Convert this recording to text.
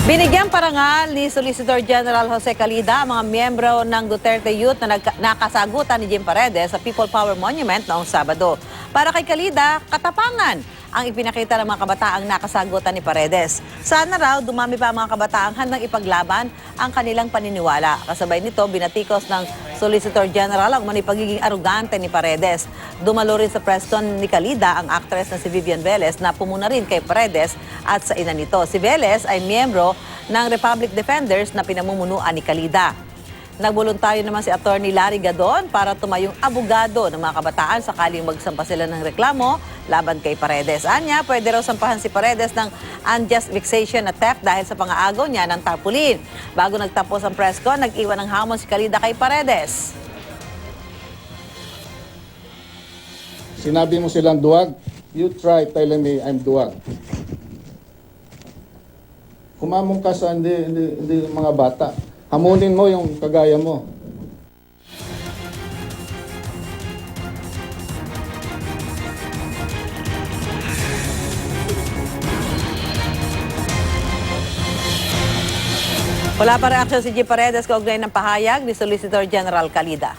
Binigyan parangal ni Solicitor General Jose Calida ang mga miyembro ng Duterte Youth na nakasagutan ni Jim Paredes sa People Power Monument noong Sabado. Para kay Calida, katapangan ang ipinakita ng mga kabataang nakasagutan ni Paredes. Sana raw dumami pa ang mga kabataang handang ipaglaban ang kanilang paniniwala. Kasabay nito, binatikos ng Solicitor General ang pagiging arugante ni Paredes. Dumalo rin sa Preston ni Calida ang actress na si Vivian Velez na pumuna rin kay Paredes at sa ina nito. Si Velez ay miyembro ng Republic Defenders na pinamumunuan ni Calida. Nagboluntaryo naman si Attorney Larry Gadon para tumayong abogado ng mga kabataan sakaling magsampa sila ng reklamo laban kay Paredes. Anya, pwede raw sampahan si Paredes ng unjust vexation at theft dahil sa pang-aagaw niya ng tarpaulin. Bago nagtapos ang press con, nag-iwan ng hamon si Calida kay Paredes. Sinabi mo silang duwag, you try telling me I'm duwag. Kumamong ka sa hindi mga bata. Hamunin mo yung kagaya mo. Wala pa reaksyon si Jim Paredes kaugnay ng pahayag ni Solicitor General Calida.